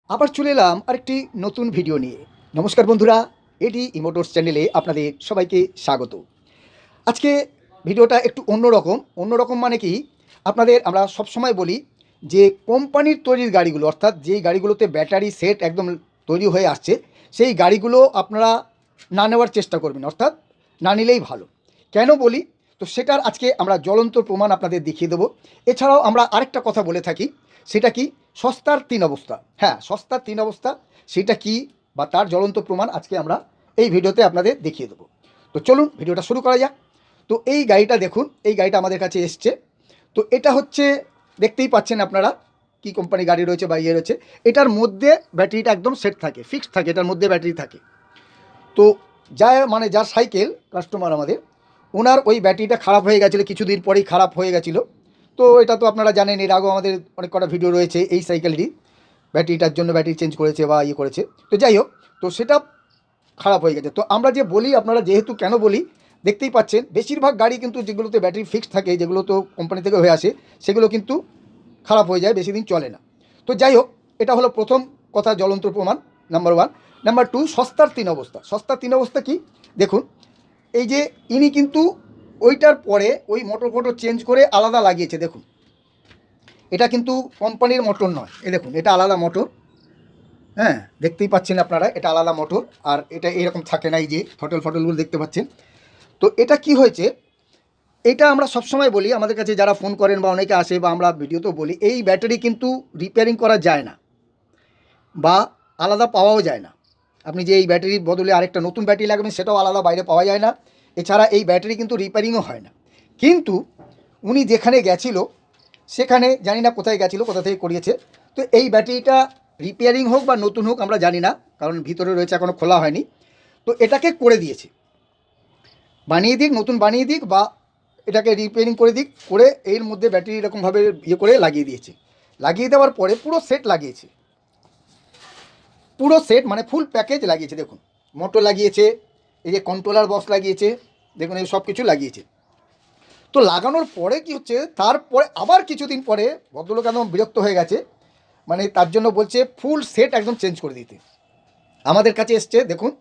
আবার চলে এলাম আরেকটি নতুন ভিডিও নিয়ে। নমস্কার বন্ধুরা, এডি ইমোটরস চ্যানেলে আপনাদের সবাইকে স্বাগত। আজকে ভিডিওটা একটু অন্যরকম মানে কি, আপনাদের আমরা সবসময় বলি যে কোম্পানির তৈরির গাড়িগুলো, অর্থাৎ যেই গাড়িগুলোতে ব্যাটারি সেট একদম তৈরি হয়ে আসছে, সেই গাড়িগুলো আপনারা না নেওয়ার চেষ্টা করবেন, অর্থাৎ না নিলেই ভালো। কেন বলি, তো সেটার আজকে আমরা জ্বলন্ত প্রমাণ আপনাদের দেখিয়ে দেবো। এছাড়াও আমরা আরেকটা কথা বলে থাকি, সেটা কি, সস্তার তিন অবস্থা। হ্যাঁ, সস্তার তিন অবস্থা, সেটা কি বা তার জ্বলন্ত প্রমাণ আজকে আমরা এই ভিডিওতে আপনাদের দেখিয়ে দেবো। তো চলুন ভিডিওটা শুরু করা যাক। তো এই গাড়িটা দেখুন, এই গাড়িটা আমাদের কাছে এসছে। তো এটা হচ্ছে, দেখতেই পাচ্ছেন আপনারা কি কোম্পানি গাড়ি রয়েছে বা ইয়ে রয়েছে। এটার মধ্যে ব্যাটারিটা একদম সেট থাকে, ফিক্সড থাকে, এটার মধ্যে ব্যাটারি থাকে। তো যার সাইকেল কাস্টমার আমাদের, ওনার ওই ব্যাটারিটা খারাপ হয়ে গেছিলো, কিছুদিন পরেই খারাপ হয়ে গেছিলো। তো এটা তো আপনারা জানেন, এর আগেও আমাদের অনেক কটা ভিডিও রয়েছে এই সাইকেলেরই, ব্যাটারিটার জন্য ব্যাটারি চেঞ্জ করেছে বা ইয়ে করেছে। তো যাই হোক, তো সেটা খারাপ হয়ে গেছে। তো আমরা যে বলি, আপনারা যেহেতু কেন বলি, দেখতেই পাচ্ছেন বেশিরভাগ গাড়ি কিন্তু যেগুলোতে ব্যাটারি ফিক্সড থাকে, যেগুলো তো কোম্পানি থেকে হয়ে আসে, সেগুলো কিন্তু খারাপ হয়ে যায়, বেশি দিন চলে না। তো যাই হোক, এটা হলো প্রথম কথা, জ্বলন্ত প্রমাণ নাম্বার ওয়ান। নাম্বার টু, সস্তার তিন অবস্থা। সস্তার তিন অবস্থা কি দেখুন, এই যে ইনি কিন্তু ওইটার পরে ওই মোটর চেঞ্জ করে আলাদা লাগিয়েছে। দেখুন, এটা কিন্তু কোম্পানির মোটর নয়, এই দেখুন এটা আলাদা মোটর। হ্যাঁ, দেখতেই পাচ্ছেন আপনারা, এটা আলাদা মোটর। আর এটা এরকম থাকে না, এই যে ফটলগুলো দেখতে পাচ্ছেন। তো এটা কি হয়েছে, এটা আমরা সবসময় বলি, আমাদের কাছে যারা ফোন করেন বা অনেকে আসে বা আমরা ভিডিওতেও বলি, এই ব্যাটারি কিন্তু রিপেয়ারিং করা যায় না বা আলাদা পাওয়াও যায় না। আপনি যে এই ব্যাটারির বদলে আরেকটা নতুন ব্যাটারি লাগাবেন, সেটাও আলাদা বাইরে পাওয়া যায় না। এছাড়া এই ব্যাটারি কিন্তু রিপেয়ারিংও হয় না। কিন্তু উনি যেখানে গেছিলো, সেখানে জানি না কোথায় গেছিলো, কোথা থেকে করিয়েছে। তো এই ব্যাটারিটা রিপেয়ারিং হোক বা নতুন হোক আমরা জানি না, কারণ ভিতরে রয়েছে, এখনও খোলা হয়নি। তো এটাকে করে দিয়েছে, বানিয়ে দিক, নতুন বানিয়ে দিক বা এটাকে রিপেয়ারিং করে দিক, করে এর মধ্যে ব্যাটারি এরকমভাবে ইয়ে করে লাগিয়ে দিয়েছে। লাগিয়ে দেওয়ার পরে পুরো সেট লাগিয়েছে, পুরো সেট মানে ফুল প্যাকেজ লাগিয়েছে। দেখুন, মোটর লাগিয়েছে, এই যে কন্ট্রোলার বক্স লাগিয়েছে, দেখুন এই সব কিছু লাগিয়েছে। তো লাগানোর পরে কি হচ্ছে, তারপরে আবার কিছুদিন পরে ভদ্রলোক একদম বিরক্ত হয়ে গেছে, মানে তার জন্য বলছে ফুল সেট একদম চেঞ্জ করে দিতে। আমাদের কাছে এসছে, দেখুন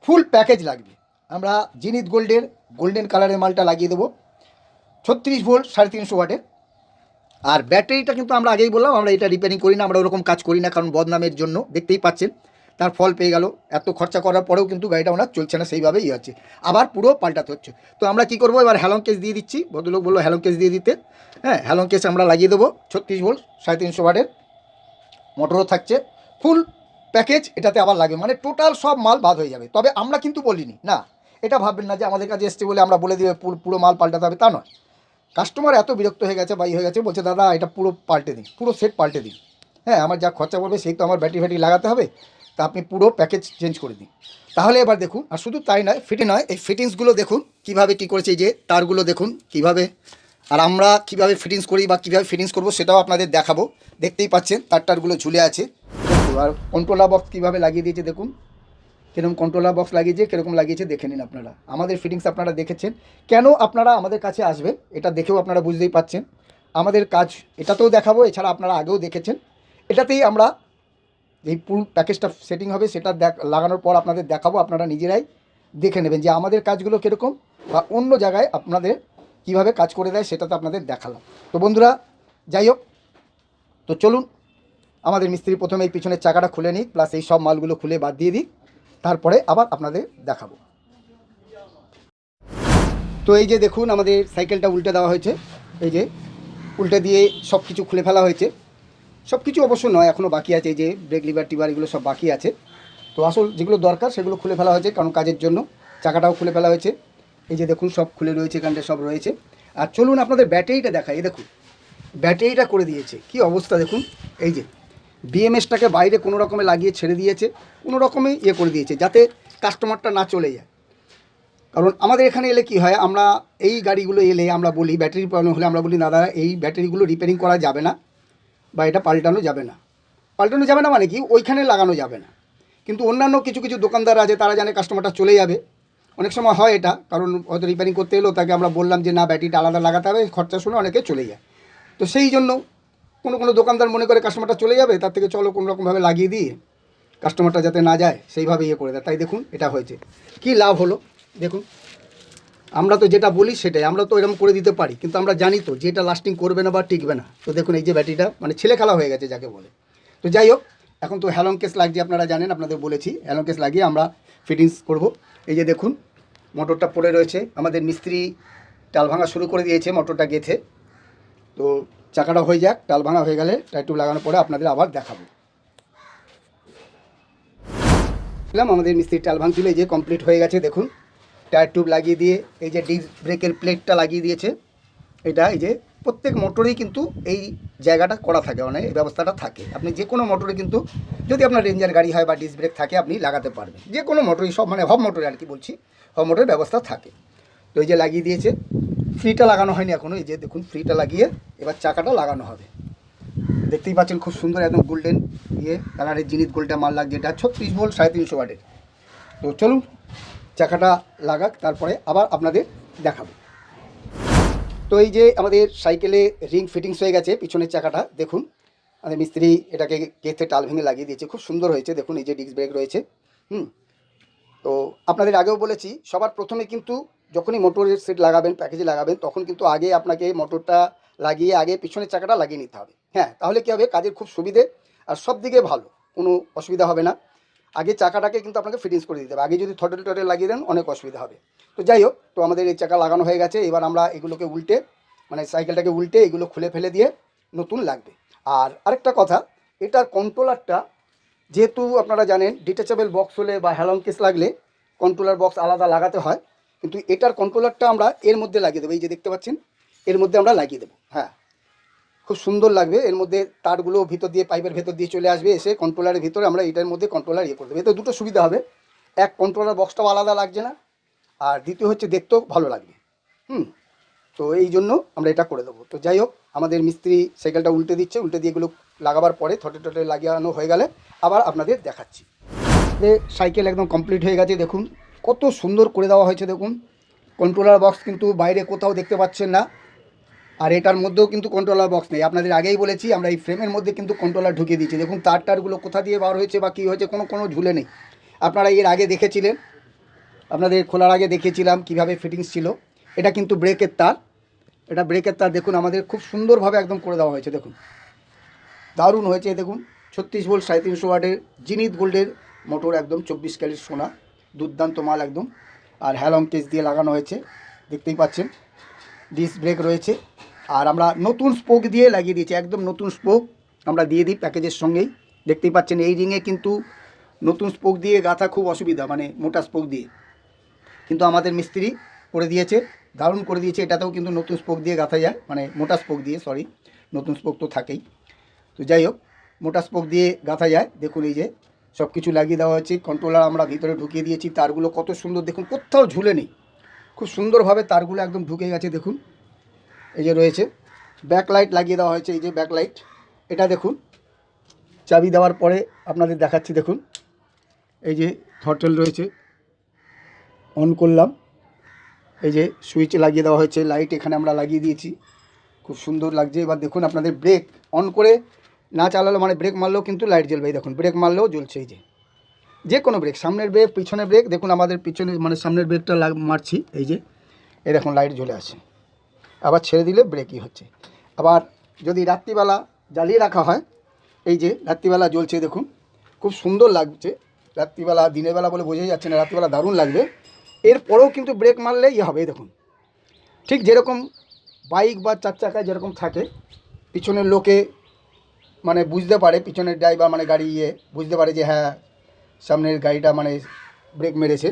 ফুল প্যাকেজ লাগবে। আমরা জিনিত গোল্ডেন কালারের মালটা লাগিয়ে দেবো, 36 ভোল্ট 350 ওয়াটের। আর ব্যাটারিটা কিন্তু আমরা আগেই বললাম, আমরা এটা রিপেয়ারিং করি না, আমরা ওরকম কাজ করি না, কারণ বদনামের জন্য। দেখতেই পাচ্ছেন তার ফল পেয়ে গেল, এত খরচা করার পরেও কিন্তু গাড়িটা ওনার চলছে না সেইভাবেই ইয়ে হচ্ছে, আবার পুরো পাল্টাতে হচ্ছে। তো আমরা কী করবো, এবার হ্যালং কেস দিয়ে দিচ্ছি। ভদ্রলোক বললো হ্যালং কেস দিয়ে দিতে। হ্যাঁ, হ্যালং কেস আমরা লাগিয়ে দেবো। 36 ভোল্ট 350 ওয়াটের মোটরও থাকছে, ফুল প্যাকেজ এটাতে আবার লাগবে, মানে টোটাল সব মাল বাদ হয়ে যাবে। তবে আমরা কিন্তু বলিনি, না এটা ভাববেন না যে আমাদের কাছে এসছে বলে আমরা বলে দিয়ে পুরো মাল পাল্টাতে হবে, তা নয়। কাস্টমার এত বিরক্ত হয়ে গেছে বা হয়ে গেছে, বলছে দাদা এটা পুরো পাল্টে দিন, পুরো সেট পাল্টে দিন। হ্যাঁ, আমার যা খরচা পড়বে সেই তো আমার ব্যাটারি লাগাতে হবে, তা আপনি পুরো প্যাকেজ চেঞ্জ করে দিন। তাহলে এবার দেখুন, আর শুধু তাই নয়, নয়, এই ফিটিংসগুলো দেখুন কীভাবে কী করেছে, এই যে তারগুলো দেখুন কীভাবে, আর আমরা কীভাবে ফিটিংস করি বা কীভাবে ফিটিংস করবো সেটাও আপনাদের দেখাবো। দেখতেই পাচ্ছেন তারগুলো ঝুলে আছে। আর কন্ট্রোলার বক্স কীভাবে লাগিয়ে দিয়েছে দেখুন, কীরকম কন্ট্রোলার বক্স লাগিয়েছে, কীরকম লাগিয়েছে দেখে নিন আপনারা। আমাদের ফিটিংস আপনারা দেখেছেন, কেন আপনারা আমাদের কাছে আসবেন এটা দেখেও আপনারা বুঝতেই পাচ্ছেন। আমাদের কাজ এটাতেও দেখাবো, এছাড়া আপনারা আগেও দেখেছেন। এটাতেই আমরা যেই ফুল প্যাকেজটা সেটিং হবে সেটা লাগানোর পর আপনাদের দেখাবো, আপনারা নিজেরাই দেখে নেবেন যে আমাদের কাজগুলো কীরকম, বা অন্য জায়গায় আপনাদের কিভাবে কাজ করে দেয় সেটা তো আপনাদের দেখালাম। তো বন্ধুরা, যাই হোক, তো চলুন আমাদের মিস্ত্রি প্রথমে এই পিছনের চাকাটা খুলে নিই, প্লাস এই সব মালগুলো খুলে বাদ দিয়ে দিই, তারপরে আবার আপনাদের দেখাবো। তো এই যে দেখুন, আমাদের সাইকেলটা উল্টে দেওয়া হয়েছে, এই যে উল্টে দিয়ে সব কিছু খুলে ফেলা হয়েছে। সব কিছু অবশ্য নয়, এখনও বাকি আছে, এই যে ব্রেক লিভার টিভার এগুলো সব বাকি আছে। তো আসল যেগুলো দরকার সেগুলো খুলে ফেলা হয়েছে, কারণ কাজের জন্য। চাকাটাও খুলে ফেলা হয়েছে, এই যে দেখুন সব খুলে রয়েছে, এখানটা সব রয়েছে। আর চলুন আপনাদের ব্যাটারিটা দেখাই। এই দেখুন ব্যাটারিটা করে দিয়েছে, কি অবস্থা দেখুন। এই যে বিএমএসটাকে বাইরে কোনো রকমে লাগিয়ে ছেড়ে দিয়েছে, কোনো রকমে ইয়ে করে দিয়েছে যাতে কাস্টমারটা না চলে যায়। কারণ আমাদের এখানে এলে কি হয়, আমরা এই গাড়িগুলো এলে আমরা বলি, ব্যাটারি প্রবলেম হলে আমরা বলি দাদা এই ব্যাটারিগুলো রিপেয়ারিং করা যাবে না বা এটা পাল্টানো যাবে না। পাল্টানো যাবে না মানে কি, ওইখানে লাগানো যাবে না। কিন্তু অন্যান্য কিছু কিছু দোকানদার আছে, তারা জানে কাস্টমারটা চলে যাবে। অনেক সময় হয় এটা, কারণ হয়তো রিপেয়ারিং করতে এলো, তাকে আমরা বললাম যে না ব্যাটারিটা আলাদা লাগাতে হবে, খরচা শুনে অনেকে চলে যায়। তো সেই জন্য কোনো কোনো দোকানদার মনে করে কাস্টমারটা চলে যাবে, তার থেকে চলো কোনো রকমভাবে লাগিয়ে দিই, কাস্টমারটা যাতে না যায় সেইভাবে ইয়ে করে দেয়। তাই দেখুন এটা হয়েছে, কি লাভ হলো দেখুন। আমরা তো যেটা বলি সেটাই, আমরা তো এরকম করে দিতে পারি, কিন্তু আমরা জানি তো যে এটা লাস্টিং করবে না বা টিকবে না। তো দেখুন এই যে ব্যাটারিটা মানে ছেলে খেলা হয়ে গেছে যাকে বলে। তো যাই হোক, এখন তো হ্যালং কেস লাগছে, আপনারা জানেন, আপনাদের বলেছি হ্যালং কেস লাগিয়ে আমরা ফিটিংস করব। এই যে দেখুন মোটরটা পড়ে রয়েছে, আমাদের মিস্ত্রি টাল ভাঙা শুরু করে দিয়েছে মোটরটা গেঁথে। তো চাকাটা হয়ে যাক, টাল ভাঙা হয়ে গেলে টায়ার টিউব লাগানোর পরে আপনাদের আবার দেখাবো। আমাদের মিস্ত্রি টাল ভাঙছিল, এই যে কমপ্লিট হয়ে গেছে দেখুন। টায়ার টিউব লাগিয়ে দিয়ে এই যে ডিস্ক ব্রেকের প্লেটটা লাগিয়ে দিয়েছে। এটা এই যে প্রত্যেক মোটরেই কিন্তু এই জায়গাটা করা থাকে, মানে এই ব্যবস্থাটা থাকে। আপনি যে কোনো মোটরে কিন্তু যদি আপনার রেঞ্জার গাড়ি হয় বা ডিস্ক ব্রেক থাকে আপনি লাগাতে পারবেন, যে কোনো মোটরই, সব মানে হব মোটরে আর কি বলছি, হব মোটরের ব্যবস্থা থাকে। তো এই যে লাগিয়ে দিয়েছে, ফ্রিটা লাগানো হয়নি এখনও। এই যে দেখুন ফ্রিটা লাগিয়ে এবার চাকাটা লাগানো হবে। দেখতেই পাচ্ছেন খুব সুন্দর একদম গোল্ডেন ইয়ে কালারের জিনিস, গোল্ডেন মাল লাগছে। এটা 36 ভোল্ট 350 ওয়াটের। তো চলুন চাকাটা লাগাক, তারপরে আবার আপনাদের দেখাবো। তো এই যে আমাদের সাইকেলে রিং ফিটিংস হয়ে গেছে পিছনের চাকাটা, দেখুন আমাদের মিস্ত্রি এটাকে গেথে টাল ভেঙে লাগিয়ে দিয়েছে, খুব সুন্দর হয়েছে দেখুন। এই যে ডিস্ক ব্রেক রয়েছে। তো আপনাদের আগেও বলেছি, সবার প্রথমে কিন্তু যখনই মোটরের সেট লাগাবেন, প্যাকেজে লাগাবেন, তখন কিন্তু আগে আপনাকে মোটরটা লাগিয়ে আগে পিছনের চাকাটা লাগিয়ে নিতে হবে। হ্যাঁ, তাহলে কী হবে, কাজের খুব সুবিধে আর সব দিকে ভালো, কোনো অসুবিধা হবে না। আগে চাকাটাকে কিন্তু আপনাকে ফিটিংস করে দিতে হবে, আগে যদি থটল টটল লাগিয়ে দেন অনেক অসুবিধা হবে। তো যাই হোক, তো আমাদের এই চাকা লাগানো হয়ে গেছে। এবার আমরা এগুলোকে উল্টে, মানে সাইকেলটাকে উল্টে এগুলো খুলে ফেলে দিয়ে নতুন লাগবে। আর আরেকটা কথা, এটার কন্ট্রোলারটা যেহেতু আপনারা জানেন ডিটাচেবল বক্স হলে বা হ্যালং কেস লাগলে কন্ট্রোলার বক্স আলাদা লাগাতে হয়, কিন্তু এটার কন্ট্রোলারটা আমরা এর মধ্যে লাগিয়ে দেবো। এই যে দেখতে পাচ্ছেন এর মধ্যে আমরা লাগিয়ে দেবো। হ্যাঁ, খুব সুন্দর লাগবে। এর মধ্যে তারগুলো ভিতর দিয়ে, পাইপের ভেতর দিয়ে চলে আসবে, এসে কন্ট্রোলারের ভিতরে আমরা এটার মধ্যে কন্ট্রোলার ইয়ে করে দেবো। এতে দুটো সুবিধা হবে, এক কন্ট্রোলার বক্সটাও আলাদা লাগছে না, আর দ্বিতীয় হচ্ছে দেখতেও ভালো লাগবে। তো এই জন্য আমরা এটা করে দেবো। তো যাই হোক, আমাদের মিস্ত্রি সাইকেলটা উল্টে দিচ্ছে, উল্টে দিয়ে এগুলো লাগাবার পরে থটে টটে লাগানো হয়ে গেলে আবার আপনাদের দেখাচ্ছি। যে সাইকেল একদম কমপ্লিট হয়ে গেছে, দেখুন কত সুন্দর করে দেওয়া হয়েছে। দেখুন কন্ট্রোলার বক্স কিন্তু বাইরে কোথাও দেখতে পাচ্ছেন না, আর এটার মধ্যেও কিন্তু কন্ট্রোলার বক্স নেই। আপনাদের আগেই বলেছি আমরা এই ফ্রেমের মধ্যে কিন্তু কন্ট্রোলার ঢুকিয়ে দিচ্ছি। দেখুন তারগুলো কোথা দিয়ে বার হয়েছে বা কী হয়েছে, কোনো ঝুলে নেই। আপনারা এর আগে দেখেছিলেন, আপনাদের খোলার আগে দেখিয়েছিলাম কীভাবে ফিটিংস ছিল। এটা কিন্তু ব্রেকের তার, এটা ব্রেকের তার। দেখুন আমাদের খুব সুন্দরভাবে একদম করে দেওয়া হয়েছে, দেখুন দারুণ হয়েছে। দেখুন 36 ভোল্ট 350 ওয়াটের জিনিত গোল্ডের মোটর, একদম 24 ক্যারেট সোনা, দুর্দান্ত মাল একদম। আর হ্যালং কেস দিয়ে লাগানো হয়েছে, দেখতেই পাচ্ছেন। ডিস্ক ব্রেক রয়েছে, আর আমরা নতুন স্পোক দিয়ে লাগিয়ে দিয়েছি, একদম নতুন স্পোক আমরা দিয়ে দিই প্যাকেজের সঙ্গেই। দেখতেই পাচ্ছেন এই রিংয়ে কিন্তু নতুন স্পোক দিয়ে গাঁথা খুব অসুবিধা, মানে মোটা স্পোক দিয়ে, কিন্তু আমাদের মিস্ত্রি করে দিয়েছে, দারুণ করে দিয়েছে। এটাতেও কিন্তু নতুন স্পোক দিয়ে গাঁথা যায়, মানে মোটা স্পোক দিয়ে, সরি নতুন স্পোক তো থাকেই। তো যাই হোক, মোটা স্পোক দিয়ে গাঁথা যায়। দেখুন এই যে সব কিছু লাগিয়ে দেওয়া হয়েছে, কন্ট্রোলার আমরা ভিতরে ঢুকিয়ে দিয়েছি। তারগুলো কত সুন্দর দেখুন, কোথাও ঝুলে নেই, খুব সুন্দরভাবে তারগুলো একদম ঢুকে গেছে। দেখুন এই যে রয়েছে, ব্যাকলাইট লাগিয়ে দেওয়া হয়েছে, এই যে ব্যাকলাইট। এটা দেখুন চাবি দেওয়ার পরে আপনাদের দেখাচ্ছি। দেখুন এই যে থ্রটল রয়েছে, অন করলাম, এই যে সুইচ লাগিয়ে দেওয়া হয়েছে, লাইট এখানে আমরা লাগিয়ে দিয়েছি, খুব সুন্দর লাগছে। এবার দেখুন আপনাদের ব্রেক অন করে না চালালো, মানে ব্রেক মারলেও কিন্তু লাইট জ্বলবে। এই দেখুন ব্রেক মারলেও জ্বলছে, এই যে কোনো ব্রেক, সামনের ব্রেক পিছনের ব্রেক, দেখুন আমাদের পিছনে মানে সামনের ব্রেকটা মারছি, এই যে এই দেখুন লাইট জ্বলে আসে। আবার ছেড়ে দিলে ব্রেকই হচ্ছে। আবার যদি রাত্রিবেলা জ্বালিয়ে রাখা হয়, এই যে রাত্রিবেলা জ্বলছে, দেখুন খুব সুন্দর লাগছে। রাত্রিবেলা, দিনের বেলা বলে বোঝাই যাচ্ছে না, রাত্রিবেলা দারুণ লাগবে। এরপরেও কিন্তু ব্রেক মারলে ইয়ে হবে, এই দেখুন ঠিক যেরকম বাইক বা চার চাকায় যেরকম থাকে, পিছনের লোকে মানে বুঝতে পারে, পিছনের ড্রাইভার মানে গাড়ি বুঝতে পারে যে হ্যাঁ সামনের গাড়িটা মানে ব্রেক মেরেছে,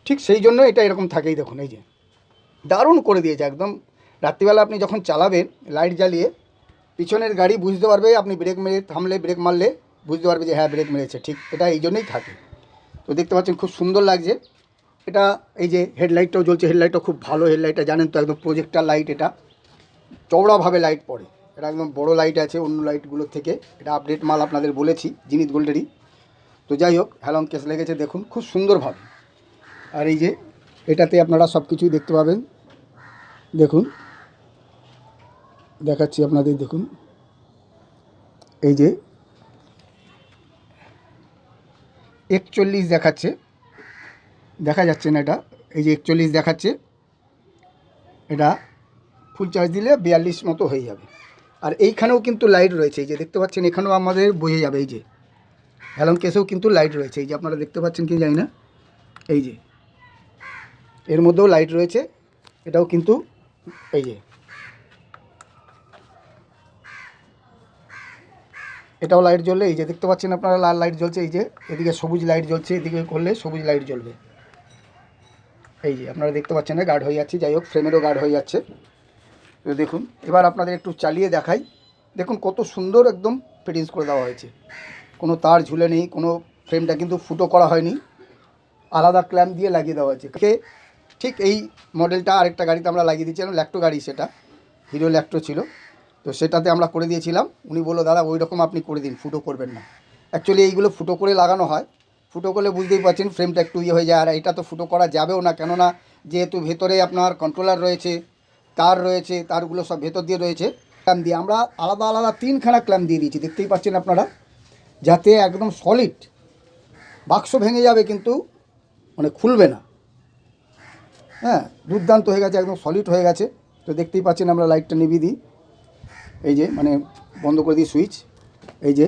ঠিক সেই জন্য এটা এরকম থাকেই। দেখুন এই যে দারুণ করে দিয়েছে একদম। রাত্রিবেলা আপনি যখন চালাবেন লাইট জ্বালিয়ে, পিছনের গাড়ি বুঝতে পারবে আপনি ব্রেক মেরে থামলে, ব্রেক মারলে বুঝতে পারবে যে হ্যাঁ ব্রেক মেরেছে, ঠিক এটা এই জন্যই থাকে। তো দেখতে পাচ্ছেন খুব সুন্দর লাগছে এটা। এই যে হেডলাইটটাও জ্বলছে, হেডলাইটটা খুব ভালো হেডলাইটটা, জানেন তো একদম প্রজেক্টার লাইট, এটা চওড়াভাবে লাইট পড়ে, এটা একদম বড় লাইট আছে অন্য লাইটগুলোর থেকে। এটা আপডেট মাল আপনাদের বলেছি, জিনিস গোল্ডেরই। তো যাই হোক, হ্যালং কেস লেগেছে দেখুন খুব সুন্দরভাবে। আর এই যে এটাতে আপনারা সব কিছুই দেখতে পাবেন, দেখুন দেখাচ্ছি আপনাদের, দেখুন এই যে 41 দেখাচ্ছে, দেখা যাচ্ছে না এটা, এই যে 41 দেখাচ্ছে, এটা ফুল চার্জ দিলে 42 মতো হয়ে যাবে। আর এইখানেও কিন্তু লাইট রয়েছে, এই যে দেখতে পাচ্ছেন, এখানেও আমাদের বোঝা যাবে, এই যে অ্যালং কেসেও কিন্তু লাইট রয়েছে, এই যে আপনারা দেখতে পাচ্ছেন কি জানি না, এই যে এর মধ্যেও লাইট রয়েছে, এটাও কিন্তু এই যে এটাও লাইট জ্বললে, এই যে দেখতে পাচ্ছেন আপনারা লাল লাইট জ্বলছে, এই যে এদিকে সবুজ লাইট জ্বলছে, এদিকে করলে সবুজ লাইট জ্বলবে, এই যে আপনারা দেখতে পাচ্ছেন না, গার্ড হয়ে যাচ্ছে, যাই হোক ফ্রেমেরও গার্ড হয়ে যাচ্ছে। তো দেখুন, এবার আপনাদের একটু চালিয়ে দেখাই, দেখুন কত সুন্দর একদম ফিটিংস করে দেওয়া হয়েছে, কোনো তার ঝুলে নেই, কোনো ফ্রেমটা কিন্তু ফুটো করা হয়নি, আলাদা ক্ল্যাম্প দিয়ে লাগিয়ে দেওয়া হয়েছে। ঠিক এই মডেলটা আরেকটা গাড়িতে আমরা লাগিয়ে দিয়েছিলাম, ল্যাক্টো গাড়ি, সেটা হিরো ল্যাক্টো ছিল, তো সেটাতে আমরা করে দিয়েছিলাম। উনি বললো দাদা ওই রকম আপনি করে দিন, ফুটো করবেন না। অ্যাকচুয়ালি এইগুলো ফুটো করে লাগানো হয়, ফুটো করলে বুঝতেই পারছেন ফ্রেমটা একটু ইয়ে হয়ে যায়, আর এটা তো ফুটো করা যাবেও না, কেননা যেহেতু ভেতরে আপনার কন্ট্রোলার রয়েছে, তার রয়েছে, তারগুলো সব ভেতর দিয়ে রয়েছে। ক্ল্যাম্প দিয়ে আমরা আলাদা আলাদা 3খানা ক্ল্যাম্প দিয়ে দিয়েছি, দেখতেই পাচ্ছেন আপনারা, যাতে একদম সলিড, বাক্স ভেঙে যাবে কিন্তু মানে খুলবে না, হ্যাঁ দুর্দান্ত হয়ে গেছে, একদম সলিড হয়ে গেছে। তো দেখতেই পাচ্ছেন, আমরা লাইটটা নিভিয়ে দিই, এই যে মানে বন্ধ করে দিই সুইচ, এই যে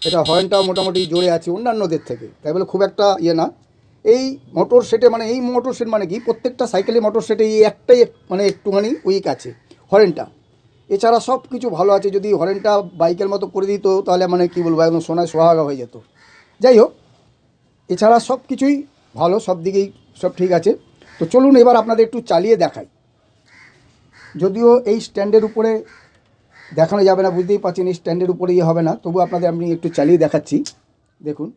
এটা হর্নটাও মোটামুটি জোরে আছে অন্যান্যদের থেকে, তাই বলে খুব একটা ইয়ে না। এই মোটর সেটে মানে এই মোটর সেট মানে কি, প্রত্যেকটা সাইকেলের মোটর সেটে এই একটাই মানে একটুখানি উইক আছে, হর্নটা, এছাড়া সব কিছু ভালো আছে। যদি হর্নটা বাইকের মতো করে দিত তাহলে মানে কী বলবো, একদম সোনায় সোহাগা হয়ে যেত। যাই হোক, এছাড়া সব কিছুই ভালো, সব দিকেই সব ঠিক আছে। তো চলুন এবার আপনাদের একটু চালিয়ে দেখাই, যদিও এই স্ট্যান্ডের উপরে দেখানো যাবে না, বুঝতেই পারছেন এই স্ট্যান্ডের উপরে ইয়ে হবে না, তবু আপনাদের আমি একটু চালিয়ে দেখাচ্ছি। দেখুন,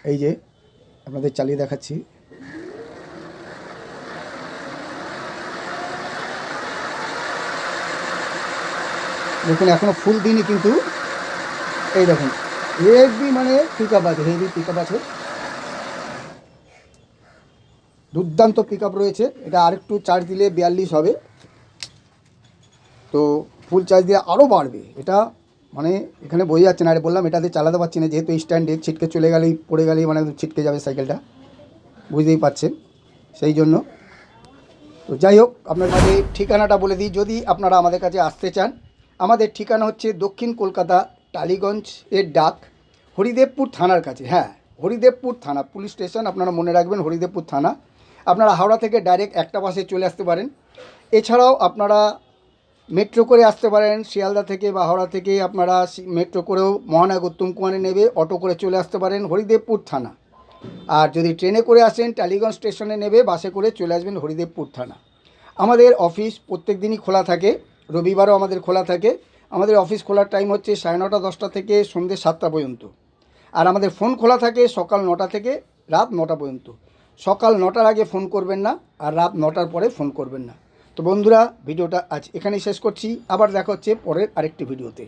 এই যে আপনাদের চালিয়ে দেখাচ্ছি, দেখুন এখনও ফুল দিনই কিন্তু, এই দেখুন হেভি মানে পিক আপ আছে, হেভি পিক আপ আছে, দুর্দান্ত পিক আপ রয়েছে। এটা আরেকটু চার্জ দিলে 42 হবে, তো ফুল চার্জ দিয়ে আরও বাড়বে। এটা মানে এখানে বোঝা যাচ্ছে না, আরে বললাম এটাতে চালাতে পারছি না, যেহেতু স্ট্যান্ডে ছিটকে চলে গেলেই পড়ে গেলেই মানে ছিটকে যাবে সাইকেলটা, বুঝতেই পারছেন, সেই জন্য। তো যাই হোক, আপনার কাছে ঠিকানাটা বলে দিই, যদি আপনারা আমাদের কাছে আসতে চান। আমাদের ঠিকানা হচ্ছে দক্ষিণ কলকাতা, টালিগঞ্জ এর ডাক, হরিদেবপুর থানার কাছে। হ্যাঁ, হরিদেবপুর থানা পুলিশ স্টেশন, আপনারা মনে রাখবেন, হরিদেবপুর থানা। আপনারা হাওড়া থেকে ডাইরেক্ট একটা বাসে চলে আসতে পারেন, এছাড়াও আপনারা মেট্রো করে আসতে পারেন, শিয়ালদা থেকে বা হাওড়া থেকে আপনারা মেট্রো করেও মহানগর তুমকুয়ানে নেবে, অটো করে চলে আসতে পারেন হরিদেবপুর থানা। আর যদি ট্রেনে করে আসেন টালিগঞ্জ স্টেশনে নেবে, বাসে করে চলে আসবেন হরিদেবপুর থানা। আমাদের অফিস প্রত্যেক দিনই খোলা থাকে, রবিবারও আমাদের খোলা থাকে। আমাদের অফিস খোলার টাইম হচ্ছে 9:30 10টা থেকে সন্ধ্যে 7টা পর্যন্ত। আর আমাদের ফোন খোলা থাকে সকাল 9টা থেকে রাত 9টা পর্যন্ত। সকাল 9টার আগে ফোন করবেন না, আর রাত 9টার পরে ফোন করবেন না। তো বন্ধুরা, ভিডিওটা আজ এখানেই শেষ করছি, আবার দেখা হচ্ছে পরের আরেকটি ভিডিওতে।